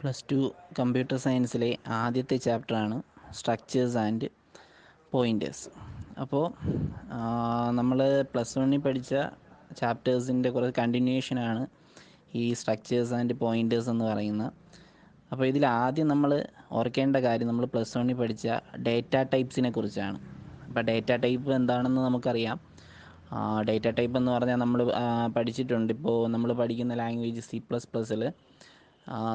+2 computer സയൻസിലെ ആദ്യത്തെ ചാപ്റ്ററാണ് structures and pointers. അപ്പോൾ നമ്മൾ +1 പഠിച്ച ചാപ്റ്റേഴ്സിൻ്റെ കുറേ കണ്ടിന്യൂഷനാണ് ഈ സ്ട്രക്ചേഴ്സ് ആൻഡ് പോയിൻറ്റേഴ്സ് എന്ന് പറയുന്നത്. അപ്പോൾ ഇതിൽ ആദ്യം നമ്മൾ ഓർക്കേണ്ട കാര്യം നമ്മൾ +1 പഠിച്ച ഡേറ്റ ടൈപ്സിനെ കുറിച്ചാണ്. അപ്പോൾ ഡേറ്റ ടൈപ്പ് എന്താണെന്ന് നമുക്കറിയാം. ഡേറ്റ ടൈപ്പ് എന്ന് പറഞ്ഞാൽ നമ്മൾ പഠിച്ചിട്ടുണ്ട്. ഇപ്പോൾ നമ്മൾ പഠിക്കുന്ന ലാംഗ്വേജ് C++ൽ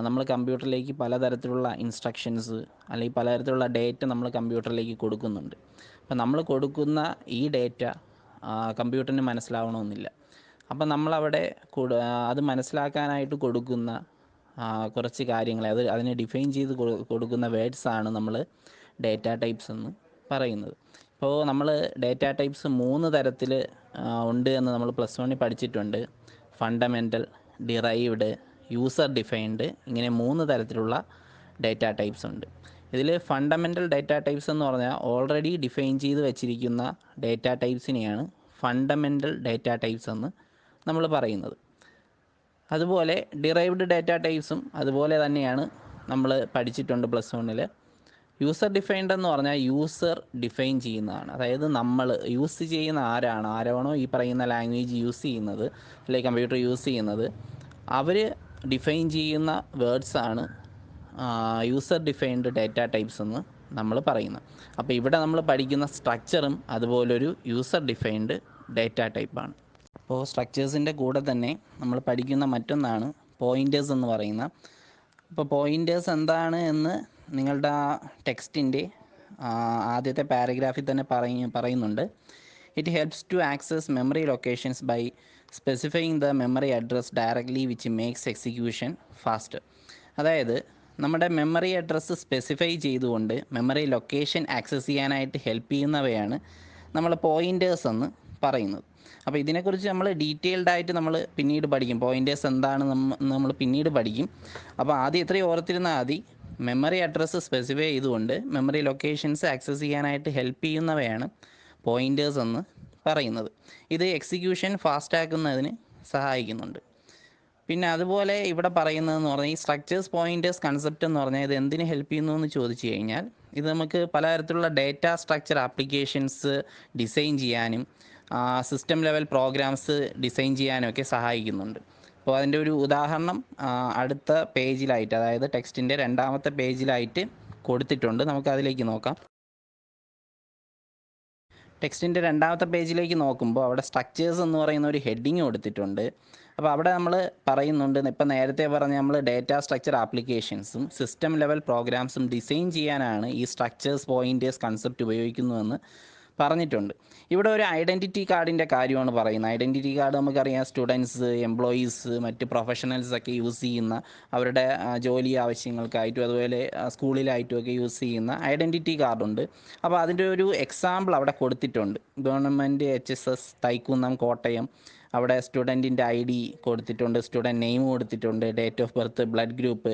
നമ്മൾ കമ്പ്യൂട്ടറിലേക്ക് പലതരത്തിലുള്ള ഇൻസ്ട്രക്ഷൻസ് അല്ലെങ്കിൽ പലതരത്തിലുള്ള ഡേറ്റ നമ്മൾ കമ്പ്യൂട്ടറിലേക്ക് കൊടുക്കുന്നുണ്ട്. അപ്പോൾ നമ്മൾ കൊടുക്കുന്ന ഈ ഡേറ്റ കമ്പ്യൂട്ടറിന് മനസ്സിലാവണമെന്നില്ല. അപ്പം നമ്മളവിടെ അത് മനസ്സിലാക്കാനായിട്ട് കൊടുക്കുന്ന കുറച്ച് കാര്യങ്ങൾ അതിനെ ഡിഫൈൻ ചെയ്ത് കൊടുക്കുന്ന വേർഡ്സാണ് നമ്മൾ ഡേറ്റ ടൈപ്സ് എന്ന് പറയുന്നത്. ഇപ്പോൾ നമ്മൾ ഡേറ്റ ടൈപ്സ് 3 തരത്തിൽ ഉണ്ട് എന്ന് നമ്മൾ +1 പഠിച്ചിട്ടുണ്ട്. ഫണ്ടമെൻ്റൽ, ഡിറൈവ്ഡ്, യൂസർ ഡിഫൈൻഡ്, ഇങ്ങനെ 3 തരത്തിലുള്ള ഡേറ്റ ടൈപ്സ് ഉണ്ട്. ഇതിൽ ഫണ്ടമെൻ്റൽ ഡേറ്റ ടൈപ്സ് എന്ന് പറഞ്ഞാൽ ഓൾറെഡി ഡിഫൈൻ ചെയ്ത് വെച്ചിരിക്കുന്ന ഡേറ്റ ടൈപ്സിനെയാണ് ഫണ്ടമെൻ്റൽ ഡേറ്റ ടൈപ്സ് എന്ന് നമ്മൾ പറയുന്നത്. അതുപോലെ ഡിറൈവ്ഡ് ഡേറ്റ ടൈപ്സും അതുപോലെ തന്നെയാണ് നമ്മൾ പഠിച്ചിട്ടുണ്ട് +1. യൂസർ ഡിഫൈൻഡ് എന്ന് പറഞ്ഞാൽ യൂസർ ഡിഫൈൻ ചെയ്യുന്നതാണ്. അതായത് നമ്മൾ യൂസ് ചെയ്യുന്ന ആരാണോ ഈ പറയുന്ന ലാംഗ്വേജ് യൂസ് ചെയ്യുന്നത് അല്ലെങ്കിൽ കമ്പ്യൂട്ടർ യൂസ് ചെയ്യുന്നത്, അവർ ഡിഫൈൻ ചെയ്യുന്ന വേർഡ്സാണ് യൂസർ ഡിഫൈൻഡ് ഡേറ്റ ടൈപ്സ് എന്ന് നമ്മൾ പറയുന്നത്. അപ്പോൾ ഇവിടെ നമ്മൾ പഠിക്കുന്ന സ്ട്രക്ചറും അതുപോലൊരു യൂസർ ഡിഫൈൻഡ് ഡേറ്റ ടൈപ്പാണ്. അപ്പോൾ സ്ട്രക്ചേഴ്സിൻ്റെ കൂടെ തന്നെ നമ്മൾ പഠിക്കുന്ന മറ്റൊന്നാണ് പോയിൻറ്റേഴ്സ് എന്ന് പറയുന്നത്. അപ്പോൾ പോയിൻറ്റേഴ്സ് എന്താണ് എന്ന് നിങ്ങളുടെ ടെക്സ്റ്റിൻ്റെ ആദ്യത്തെ പാരഗ്രാഫിൽ തന്നെ പറയുന്നുണ്ട്. It helps to access memory locations by specifying the memory address directly which makes execution faster. അതായത് നമ്മുടെ മെമ്മറി അഡ്രസ്സ് സ്പെസിഫൈ ചെയ്തുകൊണ്ട് മെമ്മറി ലൊക്കേഷൻ ആക്സസ് ചെയ്യാനായിട്ട് ഹെൽപ്പ് ചെയ്യുന്നവയാണ് നമ്മൾ പോയിൻറ്റേഴ്സ് എന്ന് പറയുന്നത്. അപ്പോൾ ഇതിനെക്കുറിച്ച് നമ്മൾ ഡീറ്റെയിൽഡായിട്ട് നമ്മൾ പിന്നീട് പഠിക്കും. പോയിൻറ്റേഴ്സ് എന്താണ് നമ്മൾ പിന്നീട് പഠിക്കും. അപ്പോൾ ആദ്യം ഇത്രയും ഓർത്തിരുന്നാൽ മതി. മെമ്മറി അഡ്രസ്സ് സ്പെസിഫൈ ചെയ്തുകൊണ്ട് മെമ്മറി ലൊക്കേഷൻസ് ആക്സസ് ചെയ്യാനായിട്ട് ഹെൽപ്പ് ചെയ്യുന്നവയാണ് പോയിൻറ്റേഴ്സ് എന്ന് പറയുന്നത്. ഇത് എക്സിക്യൂഷൻ ഫാസ്റ്റ് ആക്കുന്നതിന് സഹായിക്കുന്നുണ്ട്. പിന്നെ അതുപോലെ ഇവിടെ പറയുന്നതെന്ന് പറഞ്ഞാൽ ഈ സ്ട്രക്ചേഴ്സ് പോയിൻറ്റേഴ്സ് കൺസെപ്റ്റ് എന്ന് പറഞ്ഞാൽ ഇത് എന്തിന് ഹെൽപ്പ് ചെയ്യുന്നു എന്ന് ചോദിച്ചു കഴിഞ്ഞാൽ, ഇത് നമുക്ക് പലതരത്തിലുള്ള ഡേറ്റ സ്ട്രക്ചർ ആപ്ലിക്കേഷൻസ് ഡിസൈൻ ചെയ്യാനും സിസ്റ്റം ലെവൽ പ്രോഗ്രാംസ് ഡിസൈൻ ചെയ്യാനൊക്കെ സഹായിക്കുന്നുണ്ട്. അപ്പോൾ അതിൻ്റെ ഒരു ഉദാഹരണം അടുത്ത പേജിലായിട്ട്, അതായത് ടെക്സ്റ്റിൻ്റെ 2ാമത്തെ പേജിലായിട്ട് കൊടുത്തിട്ടുണ്ട്. നമുക്കതിലേക്ക് നോക്കാം. ടെക്സ്റ്റിൻ്റെ 2ാമത്തെ പേജിലേക്ക് നോക്കുമ്പോൾ അവിടെ സ്ട്രക്ചേഴ്സ് എന്ന് പറയുന്ന ഒരു ഹെഡിങ് കൊടുത്തിട്ടുണ്ട്. അപ്പോൾ അവിടെ നമ്മൾ പറയുന്നുണ്ട്, ഇപ്പം നേരത്തെ പറഞ്ഞ നമ്മൾ ഡേറ്റ സ്ട്രക്ചർ ആപ്ലിക്കേഷൻസും സിസ്റ്റം ലെവൽ പ്രോഗ്രാംസും ഡിസൈൻ ചെയ്യാനാണ് ഈ സ്ട്രക്ചേഴ്സ് പോയിൻറ്റേഴ്സ് കൺസെപ്റ്റ് ഉപയോഗിക്കുന്നതെന്ന് പറഞ്ഞിട്ടുണ്ട്. ഇവിടെ ഒരു ഐഡൻറ്റിറ്റി കാർഡിൻ്റെ കാര്യമാണ് പറയുന്നത്. ഐഡൻറ്റിറ്റി കാർഡ് നമുക്കറിയാം, സ്റ്റുഡൻസ്, എംപ്ലോയീസ്, മറ്റ് പ്രൊഫഷണൽസൊക്കെ യൂസ് ചെയ്യുന്ന അവരുടെ ജോലി ആവശ്യങ്ങൾക്കായിട്ടും അതുപോലെ സ്കൂളിലായിട്ടും ഒക്കെ യൂസ് ചെയ്യുന്ന ഐഡൻറ്റിറ്റി കാർഡുണ്ട്. അപ്പോൾ അതിൻ്റെ ഒരു എക്സാമ്പിൾ അവിടെ കൊടുത്തിട്ടുണ്ട്. ഗവൺമെൻറ് HSS തൈക്കുന്നം കോട്ടയം, അവിടെ സ്റ്റുഡൻറ്റിൻ്റെ ID കൊടുത്തിട്ടുണ്ട്, സ്റ്റുഡൻറ്റ് നെയിം കൊടുത്തിട്ടുണ്ട്, date of birth, blood group,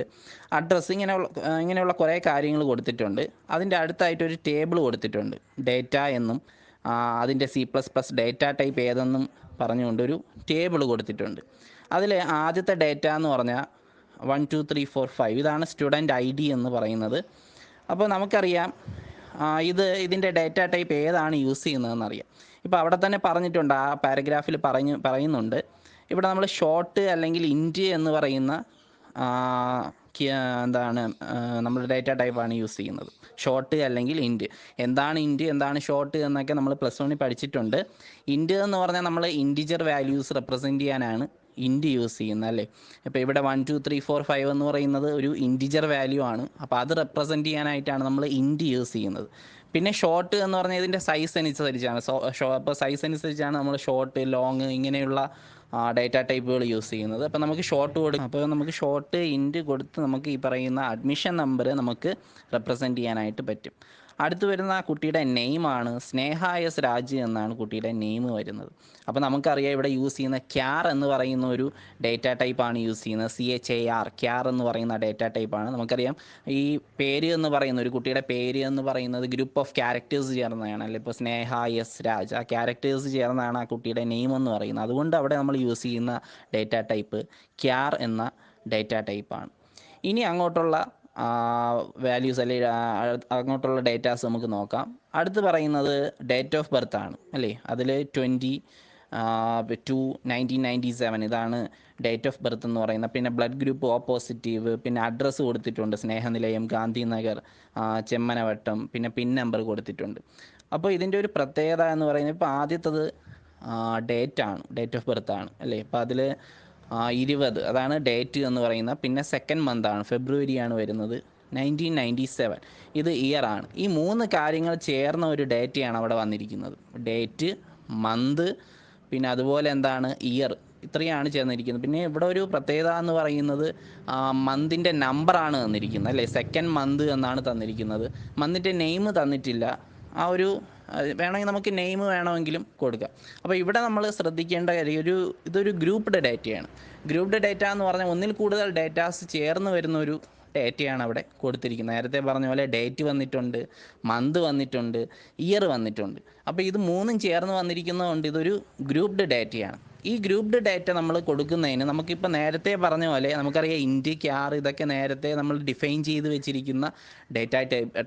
address, ഇങ്ങനെയുള്ള കുറേ കാര്യങ്ങൾ കൊടുത്തിട്ടുണ്ട്. അതിൻ്റെ അടുത്തായിട്ടൊരു ടേബിൾ കൊടുത്തിട്ടുണ്ട്. ഡേറ്റ എന്നും അതിൻ്റെ C++ ഡേറ്റ ടൈപ്പ് ഏതെന്നും പറഞ്ഞുകൊണ്ടൊരു ടേബിൾ കൊടുത്തിട്ടുണ്ട്. അതിൽ ആദ്യത്തെ ഡേറ്റ എന്ന് പറഞ്ഞാൽ 1 2 3 4 5 ഇതാണ് സ്റ്റുഡൻറ്റ് ID എന്ന് പറയുന്നത്. അപ്പോൾ നമുക്കറിയാം ഇതിൻ്റെ ഡേറ്റ ടൈപ്പ് ഏതാണ് യൂസ് ചെയ്യുന്നതെന്നറിയാം. ഇപ്പോൾ അവിടെ തന്നെ പറഞ്ഞിട്ടുണ്ട്, ആ പാരഗ്രാഫിൽ പറയുന്നുണ്ട്. ഇവിടെ നമ്മൾ ഷോർട്ട് അല്ലെങ്കിൽ ഇൻറ്റ് എന്ന് പറയുന്ന നമ്മൾ ഡേറ്റ ടൈപ്പാണ് യൂസ് ചെയ്യുന്നത്. ഷോർട്ട് അല്ലെങ്കിൽ ഇൻറ്റ്. എന്താണ് ഇൻറ്റ്, എന്താണ് ഷോർട്ട് എന്നൊക്കെ നമ്മൾ +1 പഠിച്ചിട്ടുണ്ട്. ഇൻറ്റ് എന്ന് പറഞ്ഞാൽ നമ്മൾ ഇൻറ്റിജർ വാല്യൂസ് റെപ്രസെൻറ്റ് ചെയ്യാനാണ് ഇൻറ്റ് യൂസ് ചെയ്യുന്നത്, അല്ലേ? ഇപ്പോൾ ഇവിടെ 1 2 3 4 5 എന്ന് പറയുന്നത് ഒരു ഇൻറ്റിജർ വാല്യൂ ആണ്. അപ്പോൾ അത് റെപ്രസെൻറ്റ് ചെയ്യാനായിട്ടാണ് നമ്മൾ ഇൻറ്റ് യൂസ് ചെയ്യുന്നത്. പിന്നെ ഷോർട്ട് എന്ന് പറഞ്ഞാൽ ഇതിൻ്റെ സൈസ് അനുസരിച്ചാണ്. അപ്പോൾ സൈസ് അനുസരിച്ചാണ് നമ്മൾ ഷോർട്ട്, ലോങ് ഇങ്ങനെയുള്ള ഡേറ്റ ടൈപ്പുകൾ യൂസ് ചെയ്യുന്നത്. അപ്പോൾ നമുക്ക് ഷോർട്ട് ഇൻറ്റ് കൊടുത്ത് നമുക്ക് ഈ പറയുന്ന അഡ്മിഷൻ നമ്പർ നമുക്ക് റെപ്രസെൻറ്റ് ചെയ്യാനായിട്ട് പറ്റും. അടുത്ത് വരുന്ന കുട്ടിയുടെ നെയിമാണ് സ്നേഹ എസ് രാജ് എന്നാണ് കുട്ടിയുടെ നെയിം വരുന്നത്. അപ്പോൾ നമുക്കറിയാം ഇവിടെ യൂസ് ചെയ്യുന്ന ക്യാർ എന്ന് പറയുന്ന ഒരു ഡേറ്റ ടൈപ്പാണ് യൂസ് ചെയ്യുന്നത്. CHAR, ക്യാർ എന്ന് പറയുന്ന ഡേറ്റ ടൈപ്പാണ്. നമുക്കറിയാം ഈ പേര് എന്ന് പറയുന്ന ഒരു കുട്ടിയുടെ പേര് എന്ന് പറയുന്നത് ഗ്രൂപ്പ് ഓഫ് ക്യാരക്ടേഴ്സ് ചേർന്നതാണ്, അല്ലേ? ഇപ്പോൾ സ്നേഹ എസ് രാജ്, ആ ക്യാരക്ടേഴ്സ് ചേർന്നാണ് ആ കുട്ടിയുടെ നെയിം എന്ന് പറയുന്നത്. അതുകൊണ്ട് അവിടെ നമ്മൾ യൂസ് ചെയ്യുന്ന ഡേറ്റ ടൈപ്പ് ക്യാർ എന്ന ഡേറ്റ ടൈപ്പാണ്. ഇനി അങ്ങോട്ടുള്ള വാല്യൂസ് അല്ലെങ്കിൽ അങ്ങോട്ടുള്ള ഡേറ്റാസ് നമുക്ക് നോക്കാം. അടുത്ത് പറയുന്നത് ഡേറ്റ് ഓഫ് ബർത്ത് ആണ് അല്ലേ. അതിൽ 20/2/1997 ഇതാണ് ഡേറ്റ് ഓഫ് ബർത്ത് എന്ന് പറയുന്നത്. പിന്നെ ബ്ലഡ് ഗ്രൂപ്പ് O പോസിറ്റീവ്, പിന്നെ അഡ്രസ്സ് കൊടുത്തിട്ടുണ്ട്, സ്നേഹനിലയം, ഗാന്ധിനഗർ, ചെമ്മനവട്ടം, പിന്നെ പിൻ നമ്പർ കൊടുത്തിട്ടുണ്ട്. അപ്പോൾ ഇതിൻ്റെ ഒരു പ്രത്യേകത എന്ന് പറയുന്നത് ഇപ്പോൾ ആദ്യത്തത് ഡേറ്റ് ആണ്, ഡേറ്റ് ഓഫ് ബർത്ത് ആണ് അല്ലേ. അപ്പോൾ അതിൽ 20 അതാണ് ഡേറ്റ് എന്ന് പറയുന്നത്. പിന്നെ സെക്കൻഡ് മന്ത് ആണ്, ഫെബ്രുവരിയാണ് വരുന്നത്, 1997 ഇത് ഇയർ ആണ്. ഈ 3 കാര്യങ്ങൾ ചേർന്ന ഒരു ഡേറ്റയാണ് അവിടെ വന്നിരിക്കുന്നത്. ഡേറ്റ്, മന്ത്, പിന്നെ അതുപോലെ എന്താണ് ഇയർ, ഇത്രയാണ് ചേർന്നിരിക്കുന്നത്. പിന്നെ ഇവിടെ ഒരു പ്രത്യേകത എന്ന് പറയുന്നത് മന്തിൻ്റെ നമ്പറാണ് തന്നിരിക്കുന്നത് അല്ലേ. സെക്കൻഡ് മന്ത് എന്നാണ് തന്നിരിക്കുന്നത്. മന്തിൻ്റെ നെയിം തന്നിട്ടില്ല. ആ ഒരു വേണമെങ്കിൽ നമുക്ക് നെയിം വേണമെങ്കിലും കൊടുക്കാം. അപ്പോൾ ഇവിടെ നമ്മൾ ശ്രദ്ധിക്കേണ്ട കാര്യം ഇതൊരു ഗ്രൂപ്പ്ഡ് ഡേറ്റയാണ്. ഗ്രൂപ്പ്ഡ് ഡേറ്റ എന്ന് പറഞ്ഞാൽ ഒന്നിൽ കൂടുതൽ ഡേറ്റാസ് ചേർന്ന് വരുന്ന ഒരു ഡേറ്റയാണ് അവിടെ കൊടുത്തിരിക്കുന്നത്. നേരത്തെ പറഞ്ഞ പോലെ ഡേറ്റ് വന്നിട്ടുണ്ട്, മന്ത് വന്നിട്ടുണ്ട്, ഇയർ വന്നിട്ടുണ്ട്. അപ്പോൾ ഇത് 3ഉം ചേർന്ന് വന്നിരിക്കുന്നതുകൊണ്ട് ഇതൊരു ഗ്രൂപ്പ്ഡ് ഡേറ്റയാണ്. ഈ ഗ്രൂപ്പ്ഡ് ഡേറ്റ നമ്മൾ കൊടുക്കുന്നതിന് നമുക്കിപ്പോൾ നേരത്തെ പറഞ്ഞ പോലെ നമുക്കറിയാം ഇൻറ്റ്, ക്യാർ ഇതൊക്കെ നേരത്തെ നമ്മൾ ഡിഫൈൻ ചെയ്ത് വെച്ചിരിക്കുന്ന ഡേറ്റ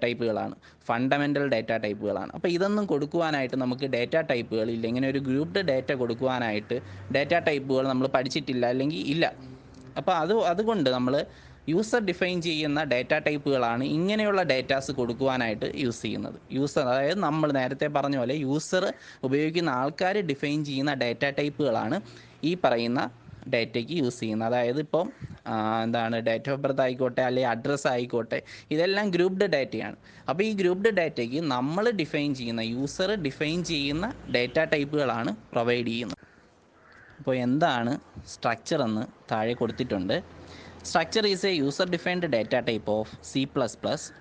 ടൈപ്പുകളാണ്, ഫണ്ടമെൻ്റൽ ഡേറ്റ ടൈപ്പുകളാണ്. അപ്പോൾ ഇതൊന്നും കൊടുക്കുവാനായിട്ട് നമുക്ക് ഡേറ്റ ടൈപ്പുകളില്ല. ഇങ്ങനെ ഒരു ഗ്രൂപ്പ്ഡ് ഡേറ്റ കൊടുക്കുവാനായിട്ട് ഡേറ്റ ടൈപ്പുകൾ നമ്മൾ പഠിച്ചിട്ടില്ല, അല്ലെങ്കിൽ ഇല്ല. അപ്പോൾ അതുകൊണ്ട് നമ്മൾ യൂസർ ഡിഫൈൻ ചെയ്യുന്ന ഡേറ്റ ടൈപ്പുകളാണ് ഇങ്ങനെയുള്ള ഡേറ്റാസ് കൊടുക്കുവാനായിട്ട് യൂസ് ചെയ്യുന്നത്. അതായത് നമ്മൾ നേരത്തെ പറഞ്ഞ പോലെ യൂസർ ഉപയോഗിക്കുന്ന ആൾക്കാർ ഡിഫൈൻ ചെയ്യുന്ന ഡേറ്റ ടൈപ്പുകളാണ് ഈ പറയുന്ന ഡേറ്റയ്ക്ക് യൂസ് ചെയ്യുന്നത്. അതായത് ഇപ്പോൾ ഡേറ്റ് ഓഫ് ബർത്ത് ആയിക്കോട്ടെ, അല്ലെങ്കിൽ അഡ്രസ്സ് ആയിക്കോട്ടെ, ഇതെല്ലാം ഗ്രൂപ്പ്ഡ് ഡേറ്റയാണ്. അപ്പോൾ ഈ ഗ്രൂപ്പ്ഡ് ഡേറ്റയ്ക്ക് നമ്മൾ ഡിഫൈൻ ചെയ്യുന്ന, യൂസർ ഡിഫൈൻ ചെയ്യുന്ന ഡേറ്റ ടൈപ്പുകളാണ് പ്രൊവൈഡ് ചെയ്യുന്നത്. അപ്പോൾ എന്താണ് സ്ട്രക്ചർ എന്ന് താഴെ കൊടുത്തിട്ടുണ്ട്. Structure is a user-defined data type of C++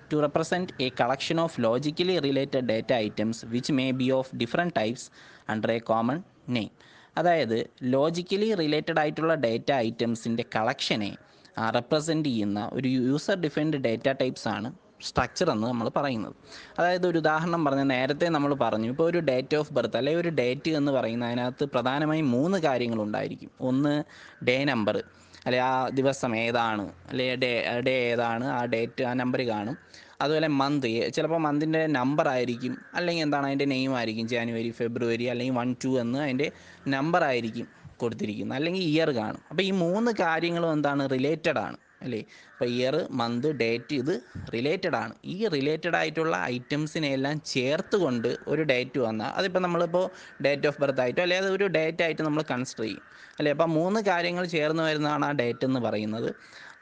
to represent a collection of logically related data items which may be of different types under a common name. അതായത് logically related ആയിട്ടുള്ള data ഐറ്റംസിൻ്റെ കളക്ഷനെ represent ചെയ്യുന്ന ഒരു user defined data types ആണ് structure എന്ന് നമ്മൾ പറയുന്നത്. അതായത് ഒരു ഉദാഹരണം പറഞ്ഞാൽ നേരത്തെ നമ്മൾ പറഞ്ഞു, ഇപ്പോൾ ഒരു ഡേറ്റ് ഓഫ് ബർത്ത് അല്ലെങ്കിൽ ഒരു ഡേറ്റ് എന്ന് പറയുന്നത് അതിനകത്ത് പ്രധാനമായും 3 കാര്യങ്ങളുണ്ടായിരിക്കും. ഒന്ന് ഡേ നമ്പർ, അല്ലെ ആ ദിവസം ഏതാണ്, അല്ലെ ഡേ ഏതാണ്, ആ ഡേറ്റ് ആ നമ്പർ കാണും. അതുപോലെ മന്ത്, ചിലപ്പോൾ മന്തിൻ്റെ നമ്പർ ആയിരിക്കും, അല്ലെങ്കിൽ അതിൻ്റെ നെയിം ആയിരിക്കും, ജാനുവരി, ഫെബ്രുവരി, അല്ലെങ്കിൽ 1, 2 എന്ന് അതിൻ്റെ നമ്പർ ആയിരിക്കും കൊടുത്തിരിക്കുന്നത്, അല്ലെങ്കിൽ ഇയർ കാണും. അപ്പോൾ ഈ 3 കാര്യങ്ങളും റിലേറ്റഡ് ആണ് അല്ലേ. അപ്പോൾ ഇയർ, മന്ത്, ഡേറ്റ് ഇത് റിലേറ്റഡ് ആണ്. ഈ റിലേറ്റഡ് ആയിട്ടുള്ള ഐറ്റംസിനെല്ലാം ചേർത്തുകൊണ്ട് ഒരു ഡേറ്റ് വന്നാൽ അതിപ്പോൾ നമ്മളിപ്പോൾ ഡേറ്റ് ഓഫ് ബർത്ത് ആയിട്ടോ അല്ലെങ്കിൽ അത് ഒരു ഡേറ്റ് ആയിട്ട് നമ്മൾ കൺസിഡർ ചെയ്യും അല്ലേ. അപ്പോൾ 3 കാര്യങ്ങൾ ചേർന്ന് വരുന്നതാണ് ആ ഡേറ്റ് എന്ന് പറയുന്നത്.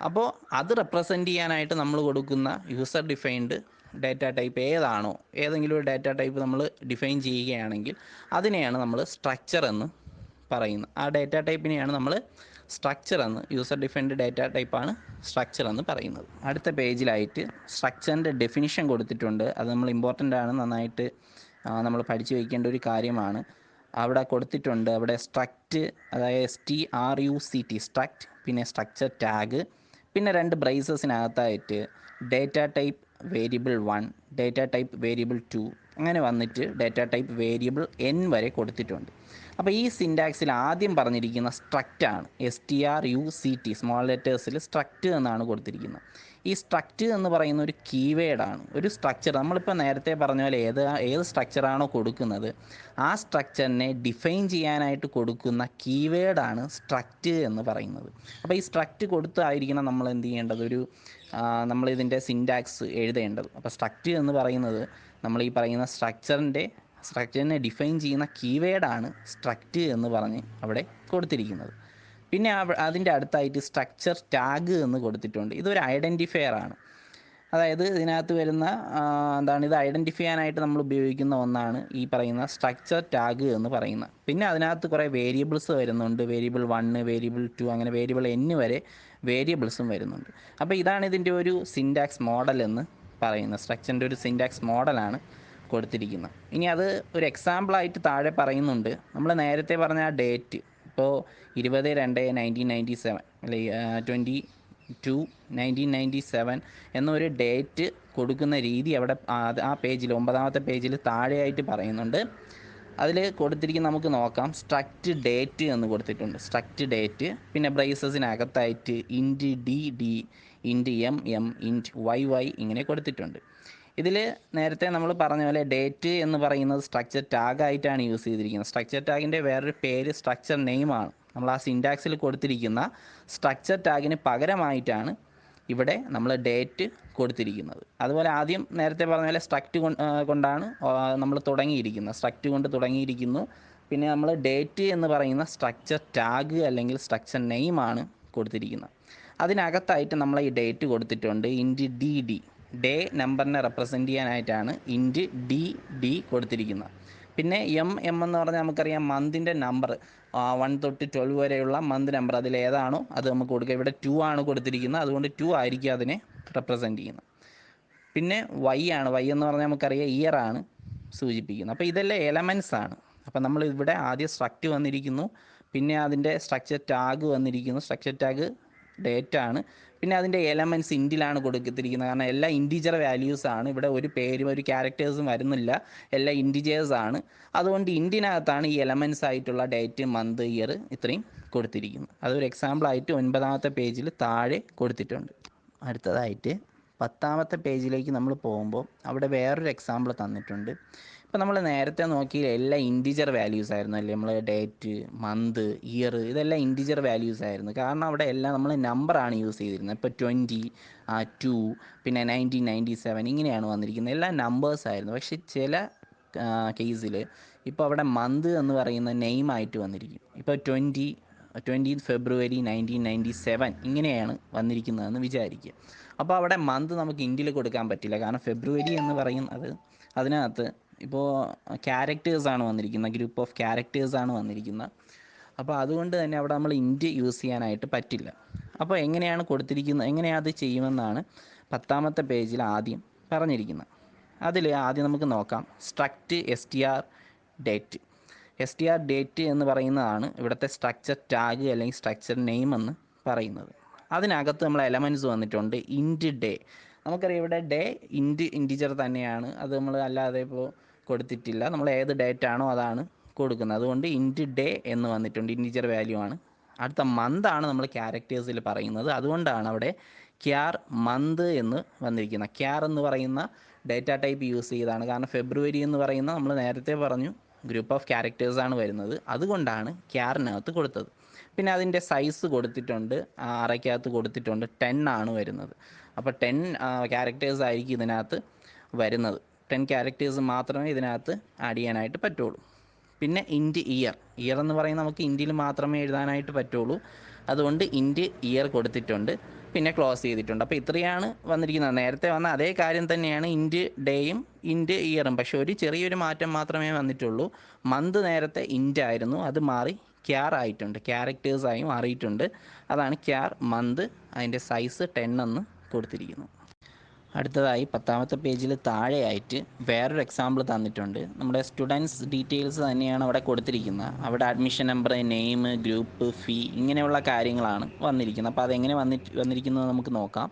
അപ്പോൾ അത് റെപ്രസെൻ്റ് ചെയ്യാനായിട്ട് നമ്മൾ കൊടുക്കുന്ന യൂസർ ഡിഫൈൻഡ് ഡേറ്റ ടൈപ്പ് ഏതാണോ, ഏതെങ്കിലും ഒരു ഡേറ്റ ടൈപ്പ് നമ്മൾ ഡിഫൈൻ ചെയ്യുകയാണെങ്കിൽ അതിനെയാണ് നമ്മൾ സ്ട്രക്ചർ എന്ന് പറയുന്നത്. ആ ഡേറ്റ ടൈപ്പിനെയാണ് നമ്മൾ സ്ട്രക്ചർ എന്ന്, യൂസർ ഡിഫൈൻഡ് ഡേറ്റ ടൈപ്പാണ് സ്ട്രക്ചർ എന്ന് പറയുന്നത്. അടുത്ത പേജിലായിട്ട് സ്ട്രക്ചറിൻ്റെ ഡെഫിനിഷൻ കൊടുത്തിട്ടുണ്ട്. അത് നമ്മൾ ഇമ്പോർട്ടൻ്റ് ആണ്, നന്നായിട്ട് നമ്മൾ പഠിച്ചു വയ്ക്കേണ്ട ഒരു കാര്യമാണ്. അവിടെ കൊടുത്തിട്ടുണ്ട്, അവിടെ സ്ട്രക്റ്റ്, അതായത് STRUCT സ്ട്രക്റ്റ്, പിന്നെ സ്ട്രക്ചർ ടാഗ്, പിന്നെ 2 ബ്രേസസിനകത്തായിട്ട് data type variable 1, data type variable 2, അങ്ങനെ വന്നിട്ട് ഡേറ്റ ടൈപ്പ് വേരിയബിൾ N വരെ കൊടുത്തിട്ടുണ്ട്. അപ്പോൾ ഈ സിൻറ്റാക്സിൽ ആദ്യം പറഞ്ഞിരിക്കുന്ന സ്ട്രക്റ്റാണ്, STRUCT സ്മോൾ ലെറ്റേഴ്സിൽ സ്ട്രക്റ്റ് എന്നാണ് കൊടുത്തിരിക്കുന്നത്. ഈ സ്ട്രക്റ്റ് എന്ന് പറയുന്ന ഒരു കീവേഡാണ്. ഒരു സ്ട്രക്ചർ നമ്മളിപ്പോൾ നേരത്തെ പറഞ്ഞ പോലെ ഏത് സ്ട്രക്ചറാണോ കൊടുക്കുന്നത് ആ സ്ട്രക്ചറിനെ ഡിഫൈൻ ചെയ്യാനായിട്ട് കൊടുക്കുന്ന കീവേഡാണ് സ്ട്രക്റ്റ് എന്ന് പറയുന്നത്. അപ്പോൾ ഈ സ്ട്രക്റ്റ് കൊടുത്തായിരിക്കണം നമ്മൾ എന്ത് ചെയ്യേണ്ടത്, നമ്മളിതിൻ്റെ സിൻറ്റാക്സ് എഴുതേണ്ടത്. അപ്പോൾ സ്ട്രക്റ്റ് എന്ന് പറയുന്നത് നമ്മൾ ഈ പറയുന്ന സ്ട്രക്ചറിനെ ഡിഫൈൻ ചെയ്യുന്ന കീവേഡാണ് സ്ട്രക്റ്റ് എന്ന് പറഞ്ഞ് അവിടെ കൊടുത്തിരിക്കുന്നത്. പിന്നെ അതിൻ്റെ അടുത്തായിട്ട് സ്ട്രക്ചർ ടാഗ് എന്ന് കൊടുത്തിട്ടുണ്ട്. ഇതൊരു ഐഡൻറ്റിഫയർ ആണ്. അതായത് ഇതിനകത്ത് വരുന്ന ഇത് ഐഡൻറ്റിഫൈ ചെയ്യാനായിട്ട് നമ്മൾ ഉപയോഗിക്കുന്ന ഒന്നാണ് ഈ പറയുന്ന സ്ട്രക്ചർ ടാഗ് എന്ന് പറയുന്നത്. പിന്നെ അതിനകത്ത് കുറേ വേരിയബിൾസ് വരുന്നുണ്ട്, വേരിയബിൾ 1, വേരിയബിൾ 2, അങ്ങനെ വേരിയബിൾ N വരെ വേരിയബിൾസും വരുന്നുണ്ട്. അപ്പോൾ ഇതാണ് ഇതിൻ്റെ ഒരു സിൻറ്റാക്സ് മോഡൽ എന്ന് പറയുന്നത്. സ്ട്രക്ചറിൻ്റെ ഒരു സിൻറ്റാക്സ് മോഡലാണ് കൊടുത്തിരിക്കുന്നത്. ഇനി അത് ഒരു എക്സാമ്പിളായിട്ട് താഴെ പറയുന്നുണ്ട്. നമ്മൾ നേരത്തെ പറഞ്ഞ ആ ഡേറ്റ്, ഇപ്പോൾ 20/2/1997 അല്ലെ 22/1997 എന്നൊരു ഡേറ്റ് കൊടുക്കുന്ന രീതി അവിടെ ആ പേജിൽ 9ാമത്തെ പേജിൽ താഴെയായിട്ട് പറയുന്നുണ്ട്. അതിൽ കൊടുത്തിരിക്കുന്ന നമുക്ക് നോക്കാം. സ്ട്രക്റ്റ് ഡേറ്റ് എന്ന് കൊടുത്തിട്ടുണ്ട്. സ്ട്രക്റ്റ് ഡേറ്റ്, പിന്നെ ബ്രേസസിനകത്തായിട്ട് int D D, int M M, int Y Y ഇങ്ങനെ കൊടുത്തിട്ടുണ്ട്. ഇതിൽ നേരത്തെ നമ്മൾ പറഞ്ഞ പോലെ ഡേറ്റ് എന്ന് പറയുന്നത് സ്ട്രക്ചർ ടാഗായിട്ടാണ് യൂസ് ചെയ്തിരിക്കുന്നത്. സ്ട്രക്ചർ ടാഗിൻ്റെ വേറൊരു പേര് സ്ട്രക്ചർ നെയിമാണ്. നമ്മൾ ആ സിൻറ്റാക്സിൽ കൊടുത്തിരിക്കുന്ന സ്ട്രക്ചർ ടാഗിന് പകരമായിട്ടാണ് ഇവിടെ നമ്മൾ ഡേറ്റ് കൊടുത്തിരിക്കുന്നത്. അതുപോലെ ആദ്യം നേരത്തെ പറഞ്ഞ പോലെ സ്ട്രക്റ്റ് കൊണ്ടാണ് നമ്മൾ തുടങ്ങിയിരിക്കുന്നത്. സ്ട്രക്റ്റ് കൊണ്ട് തുടങ്ങിയിരിക്കുന്നു. പിന്നെ നമ്മൾ ഡേറ്റ് എന്ന് പറയുന്ന സ്ട്രക്ചർ ടാഗ് അല്ലെങ്കിൽ സ്ട്രക്ചർ നെയിമാണ് കൊടുത്തിരിക്കുന്നത്. അതിനകത്തായിട്ട് നമ്മൾ ഈ ഡേറ്റ് കൊടുത്തിട്ടുണ്ട്. ഇൻറ്റ് ഡി ഡി, ഡേ നമ്പറിനെ റെപ്രസെൻറ്റ് ചെയ്യാനായിട്ടാണ് ഇൻറ്റ് ഡി ഡി കൊടുത്തിരിക്കുന്നത്. പിന്നെ എം എം എന്ന് പറഞ്ഞാൽ നമുക്കറിയാം മന്തിൻ്റെ നമ്പർ, 1 തൊട്ട് 12 വരെയുള്ള മന്ത് നമ്പർ അതിലേതാണോ അത് നമുക്ക് കൊടുക്കുക. ഇവിടെ 2 ആണ് കൊടുത്തിരിക്കുന്നത്, അതുകൊണ്ട് 2 ആയിരിക്കും അതിനെ റെപ്രസെൻറ്റ് ചെയ്യുന്നത്. പിന്നെ വൈ ആണ്. വൈ എന്ന് പറഞ്ഞാൽ നമുക്കറിയാം ഇയർ ആണ് സൂചിപ്പിക്കുന്നത്. അപ്പോൾ ഇതെല്ലാം എലമെൻറ്റ്സ് ആണ്. അപ്പോൾ നമ്മൾ ഇവിടെ ആദ്യം സ്ട്രക്റ്റ് വന്നിരിക്കുന്നു, പിന്നെ അതിൻ്റെ സ്ട്രക്ചർ ടാഗ് വന്നിരിക്കുന്നു. സ്ട്രക്ചർ ടാഗ് ഡേറ്റ് ആണ്. പിന്നെ അതിൻ്റെ എലമെൻറ്റ്സ് ഇൻറ്റിലാണ് കൊടുത്തിരിക്കുന്നത്. കാരണം എല്ലാം ഇൻറ്റിജർ വാല്യൂസ് ആണ്. ഇവിടെ ഒരു പേരും ഒരു ക്യാരക്ടേഴ്സും വരുന്നില്ല, എല്ലാം ഇൻറ്റിജേഴ്സ് ആണ്. അതുകൊണ്ട് ഇൻറ്റിനകത്താണ് ഈ എലമെൻറ്റ്സ് ആയിട്ടുള്ള ഡേറ്റ്, മന്ത്, ഇയർ ഇത്രയും കൊടുത്തിരിക്കുന്നത്. അതൊരു എക്സാമ്പിളായിട്ട് 9ാമത്തെ പേജിൽ താഴെ കൊടുത്തിട്ടുണ്ട്. അടുത്തതായിട്ട് 10ാമത്തെ പേജിലേക്ക് നമ്മൾ പോകുമ്പോൾ അവിടെ വേറൊരു എക്സാമ്പിൾ തന്നിട്ടുണ്ട്. ഇപ്പോൾ നമ്മൾ നേരത്തെ നോക്കി എല്ലാം ഇൻറ്റിജർ വാല്യൂസ് ആയിരുന്നു അല്ലേ. നമ്മൾ ഡേറ്റ്, മന്ത്, ഇയർ ഇതെല്ലാം ഇൻറ്റിജർ വാല്യൂസ് ആയിരുന്നു. കാരണം അവിടെ എല്ലാം നമ്മൾ നമ്പറാണ് യൂസ് ചെയ്തിരുന്നത്. ഇപ്പോൾ 20, 2, പിന്നെ 1997 ഇങ്ങനെയാണ് വന്നിരിക്കുന്നത്. എല്ലാം നമ്പേഴ്സ് ആയിരുന്നു. പക്ഷേ ചില കേസിൽ ഇപ്പോൾ അവിടെ മന്ത് എന്ന് പറയുന്ന നെയിമായിട്ട് വന്നിരിക്കും. ഇപ്പോൾ 20th February 1997 ഇങ്ങനെയാണ് വന്നിരിക്കുന്നതെന്ന് വിചാരിക്കുക. അപ്പോൾ അവിടെ മന്ത് നമുക്ക് ഇൻറ്റിൽ കൊടുക്കാൻ പറ്റില്ല. കാരണം ഫെബ്രുവരി എന്ന് പറയുന്നത് അതിനകത്ത് ഇപ്പോൾ ക്യാരക്ടേഴ്സാണ് വന്നിരിക്കുന്നത്, ഗ്രൂപ്പ് ഓഫ് ക്യാരക്ടേഴ്സാണ് വന്നിരിക്കുന്നത്. അപ്പോൾ അതുകൊണ്ട് തന്നെ അവിടെ നമ്മൾ ഇൻറ്റ് യൂസ് ചെയ്യാനായിട്ട് പറ്റില്ല. അപ്പോൾ എങ്ങനെയാണ് കൊടുത്തിരിക്കുന്നത്, എങ്ങനെയാണ് അത് ചെയ്യുമെന്നാണ് 10ാമത്തെ പേജിൽ ആദ്യം പറഞ്ഞിരിക്കുന്നത്. അതിൽ ആദ്യം നമുക്ക് നോക്കാം struct str date. str date എന്ന് പറയുന്നതാണ് ഇവിടുത്തെ സ്ട്രക്ചർ ടാഗ് അല്ലെങ്കിൽ സ്ട്രക്ചർ നെയിം എന്ന് പറയുന്നത്. അതിനകത്ത് നമ്മൾ എലമെൻറ്റ്സ് വന്നിട്ടുണ്ട്. ഇൻറ്റ് ഡേ, നമുക്കറിയാം ഇവിടെ ഡേ ഇൻറ്റിജർ തന്നെയാണ്. അത് നമ്മൾ അല്ലാതെ ഇപ്പോൾ കൊടുത്തിട്ടില്ല. നമ്മൾ ഏത് ഡേറ്റ് ആണോ അതാണ് കൊടുക്കുന്നത്. അതുകൊണ്ട് ഇൻറ്റ് ഡേ എന്ന് വന്നിട്ടുണ്ട്, ഇൻറ്റിജർ വാല്യൂ ആണ്. അടുത്ത മന്ത് ആണ് നമ്മൾ ക്യാരക്ടേഴ്സിൽ പറയുന്നത്. അതുകൊണ്ടാണ് അവിടെ ക്യാർ മന്ത് എന്ന് വന്നിരിക്കുന്നത്. ക്യാർ എന്ന് പറയുന്ന ഡേറ്റ ടൈപ്പ് യൂസ് ചെയ്താണ്. കാരണം ഫെബ്രുവരി എന്ന് പറയുന്ന നമ്മൾ നേരത്തെ പറഞ്ഞു ഗ്രൂപ്പ് ഓഫ് ക്യാരക്ടേഴ്സാണ് വരുന്നത്. അതുകൊണ്ടാണ് ക്യാറിനകത്ത് കൊടുത്തത്. പിന്നെ അതിൻ്റെ സൈസ് കൊടുത്തിട്ടുണ്ട്, അറയ്ക്കകത്ത് കൊടുത്തിട്ടുണ്ട്. 10 ആണ് വരുന്നത്. അപ്പോൾ 10 ക്യാരക്ടേഴ്സ് ആയിരിക്കും ഇതിനകത്ത് വരുന്നത്. 10 ക്യാരക്ടേഴ്സ് മാത്രമേ ഇതിനകത്ത് ആഡ് ചെയ്യാനായിട്ട് പറ്റുള്ളൂ. പിന്നെ ഇൻറ്റ് ഇയർ, ഇയർ എന്ന് പറയുന്നത് നമുക്ക് ഇൻറ്റിൽ മാത്രമേ എഴുതാനായിട്ട് പറ്റുള്ളൂ. അതുകൊണ്ട് ഇൻറ്റ് ഇയർ കൊടുത്തിട്ടുണ്ട്, പിന്നെ ക്ലോസ് ചെയ്തിട്ടുണ്ട്. അപ്പോൾ ഇത്രയാണ് വന്നിരിക്കുന്നത്. നേരത്തെ വന്ന അതേ കാര്യം തന്നെയാണ് ഇൻറ്റ് ഡേയും ഇൻറ്റ് ഇയറും. പക്ഷേ ഒരു ചെറിയൊരു മാറ്റം മാത്രമേ വന്നിട്ടുള്ളൂ. മന്ത് നേരത്തെ ഇൻറ്റ് ആയിരുന്നു, അത് മാറി ക്യാർ ആയിട്ടുണ്ട്, ക്യാരക്ടേഴ്സായി മാറിയിട്ടുണ്ട്. അതാണ് ക്യാർ മന്ത്. അതിൻ്റെ സൈസ് 10 എന്ന് കൊടുത്തിരിക്കുന്നു. അടുത്തതായി 10ാമത്തെ പേജിൽ താഴെയായിട്ട് വേറൊരു എക്സാമ്പിൾ തന്നിട്ടുണ്ട്. നമ്മുടെ സ്റ്റുഡൻസ് ഡീറ്റെയിൽസ് തന്നെയാണ് അവിടെ കൊടുത്തിരിക്കുന്നത്. അവിടെ അഡ്മിഷൻ നമ്പർ, നെയിം, ഗ്രൂപ്പ്, ഫീ ഇങ്ങനെയുള്ള കാര്യങ്ങളാണ് വന്നിരിക്കുന്നത്. അപ്പോൾ അതെങ്ങനെ വന്നിരിക്കുന്നത് നമുക്ക് നോക്കാം.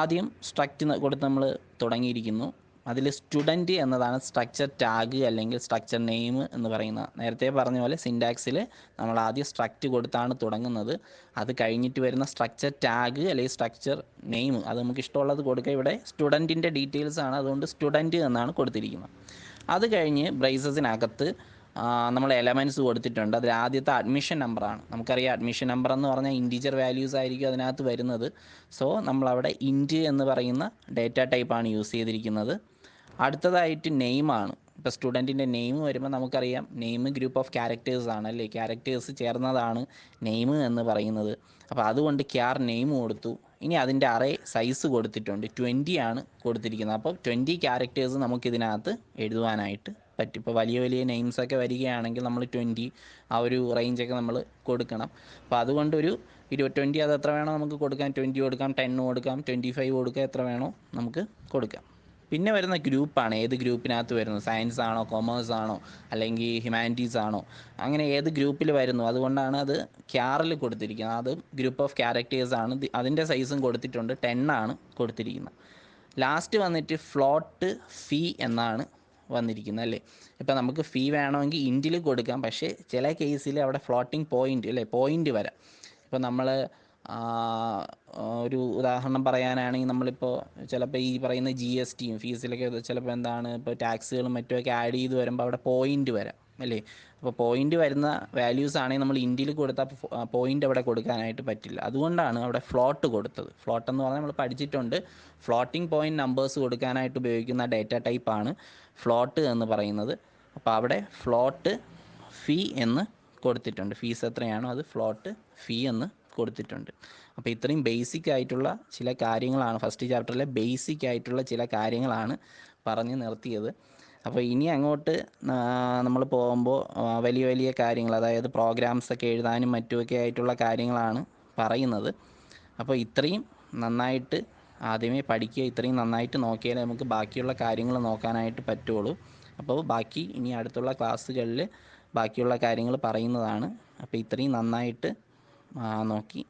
ആദ്യം സ്ട്രക്റ്റ് കൊടുത്ത് നമ്മൾ തുടങ്ങിയിരിക്കുന്നു. അതിൽ സ്റ്റുഡൻറ്റ് എന്നതാണ് സ്ട്രക്ചർ ടാഗ് അല്ലെങ്കിൽ സ്ട്രക്ചർ നെയിം എന്ന് പറയുന്നത്. നേരത്തെ പറഞ്ഞ പോലെ സിൻറ്റാക്സിൽ നമ്മൾ ആദ്യം സ്ട്രക്റ്റ് കൊടുത്താണ് തുടങ്ങുന്നത്. അത് കഴിഞ്ഞിട്ട് വരുന്ന സ്ട്രക്ചർ ടാഗ് അല്ലെങ്കിൽ സ്ട്രക്ചർ നെയിം അത് നമുക്ക് ഇഷ്ടമുള്ളത് കൊടുക്കുക. ഇവിടെ സ്റ്റുഡൻറ്റിൻ്റെ ഡീറ്റെയിൽസ് ആണ്, അതുകൊണ്ട് സ്റ്റുഡൻറ്റ് എന്നാണ് കൊടുത്തിരിക്കുന്നത്. അത് കഴിഞ്ഞ് ബ്രേസസിനകത്ത് നമ്മൾ എലമെൻറ്റ്സ് കൊടുത്തിട്ടുണ്ട്. അതിൽ ആദ്യത്തെ അഡ്മിഷൻ നമ്പറാണ്. നമുക്കറിയാം അഡ്മിഷൻ നമ്പർ എന്ന് പറഞ്ഞാൽ ഇൻറ്റിജർ വാല്യൂസ് ആയിരിക്കും അതിനകത്ത് വരുന്നത്. സോ നമ്മളവിടെ ഇൻറ്റ് എന്ന് പറയുന്ന ഡേറ്റ ടൈപ്പാണ് യൂസ് ചെയ്തിരിക്കുന്നത്. അടുത്തതായിട്ട് നെയിമാണ്. ഇപ്പോൾ സ്റ്റുഡൻറ്റിൻ്റെ നെയിം വരുമ്പോൾ നമുക്കറിയാം നെയിം ഗ്രൂപ്പ് ഓഫ് ക്യാരക്ടേഴ്സ് ആണ് അല്ലേ, ക്യാരക്ടേഴ്സ് ചേർന്നതാണ് നെയിം എന്ന് പറയുന്നത്. അപ്പോൾ അതുകൊണ്ട് ക്യാർ നെയിം കൊടുത്തു. ഇനി അതിൻ്റെ അറേ സൈസ് കൊടുത്തിട്ടുണ്ട്, 20 ആണ് കൊടുത്തിരിക്കുന്നത്. അപ്പോൾ 20 ക്യാരക്ടേഴ്സ് നമുക്കിതിനകത്ത് എഴുതുവാനായിട്ട് പറ്റും. ഇപ്പോൾ വലിയ വലിയ നെയിംസൊക്കെ വരികയാണെങ്കിൽ നമ്മൾ 20 ആ ഒരു റേഞ്ചൊക്കെ നമ്മൾ കൊടുക്കണം. അപ്പോൾ അതുകൊണ്ട് ഒരു 20 അത് എത്ര വേണോ നമുക്ക് കൊടുക്കാം. 20 കൊടുക്കാം, 10 കൊടുക്കാം, 25 കൊടുക്കാം, എത്ര വേണോ നമുക്ക് കൊടുക്കാം. പിന്നെ വരുന്ന ഗ്രൂപ്പാണ്, ഏത് ഗ്രൂപ്പിനകത്ത് വരുന്നത്, സയൻസ് ആണോ, കൊമേഴ്സ് ആണോ, അല്ലെങ്കിൽ ഹ്യൂമാനിറ്റീസ് ആണോ, അങ്ങനെ ഏത് ഗ്രൂപ്പിൽ വരുന്നു. അതുകൊണ്ടാണ് അത് ക്യാറിൽ കൊടുത്തിരിക്കുന്നത്. അത് ഗ്രൂപ്പ് ഓഫ് ക്യാരക്ടേഴ്സ് ആണ്. അതിൻ്റെ സൈസും കൊടുത്തിട്ടുണ്ട്, 10 ആണ് കൊടുത്തിരിക്കുന്നത്. ലാസ്റ്റ് വന്നിട്ട് ഫ്ലോട്ട് ഫീ എന്നാണ് വന്നിരിക്കുന്നത് അല്ലേ. ഇപ്പം നമുക്ക് ഫീ വേണമെങ്കിൽ ഇൻറ്റിൽ കൊടുക്കാം, പക്ഷേ ചില കേസിൽ അവിടെ ഫ്ലോട്ടിംഗ് പോയിൻ്റ് അല്ലേ, പോയിൻ്റ് വരാം. ഇപ്പോൾ നമ്മൾ ഒരു ഉദാഹരണം പറയാനാണെങ്കിൽ നമ്മളിപ്പോൾ ചിലപ്പോൾ ഈ പറയുന്ന GSTയും ഫീസിലൊക്കെ ചിലപ്പോൾ എന്താണ് ഇപ്പോൾ ടാക്സുകളും മറ്റുമൊക്കെ ആഡ് ചെയ്ത് വരുമ്പോൾ അവിടെ പോയിൻ്റ് വരാം അല്ലേ. അപ്പോൾ പോയിൻ്റ് വരുന്ന വാല്യൂസ് ആണെങ്കിൽ നമ്മൾ ഇൻറ്റിൽ കൊടുത്താൽ പോയിൻ്റ് അവിടെ കൊടുക്കാനായിട്ട് പറ്റില്ല. അതുകൊണ്ടാണ് അവിടെ ഫ്ലോട്ട് കൊടുത്തത്. ഫ്ലോട്ട് എന്ന് പറഞ്ഞാൽ നമ്മൾ പഠിച്ചിട്ടുണ്ട്, ഫ്ലോട്ടിംഗ് പോയിൻ്റ് നമ്പേഴ്സ് കൊടുക്കാനായിട്ട് ഉപയോഗിക്കുന്ന ഡേറ്റ ടൈപ്പാണ് ഫ്ലോട്ട് എന്ന് പറയുന്നത്. അപ്പോൾ അവിടെ ഫ്ലോട്ട് ഫീ എന്ന് കൊടുത്തിട്ടുണ്ട്. ഫീസ് എത്രയാണോ അത് ഫ്ലോട്ട് ഫീ എന്ന് കൊടുത്തിട്ടുണ്ട്. അപ്പോൾ ഇത്രയും ബേസിക് ആയിട്ടുള്ള ചില കാര്യങ്ങളാണ് ഫസ്റ്റ് ചാപ്റ്ററിലെ ബേസിക് ആയിട്ടുള്ള ചില കാര്യങ്ങളാണ് പറഞ്ഞ് നിർത്തിയത്. അപ്പോൾ ഇനി അങ്ങോട്ട് നമ്മൾ പോകുമ്പോൾ വലിയ വലിയ കാര്യങ്ങൾ, അതായത് പ്രോഗ്രാംസൊക്കെ എഴുതാനും മറ്റുമൊക്കെ ആയിട്ടുള്ള കാര്യങ്ങളാണ് പറയുന്നത്. അപ്പോൾ ഇത്രയും നന്നായിട്ട് ആദ്യമേ പഠിക്കുക, ഇത്രയും നന്നായിട്ട് നോക്കിയാലേ നമുക്ക് ബാക്കിയുള്ള കാര്യങ്ങൾ നോക്കാനായിട്ട് പറ്റുള്ളൂ. അപ്പോൾ ബാക്കി ഇനി അടുത്തുള്ള ക്ലാസ്സുകളിൽ ബാക്കിയുള്ള കാര്യങ്ങൾ പറയുന്നതാണ്. അപ്പോൾ ഇത്രയും നന്നായിട്ട് നോക്കി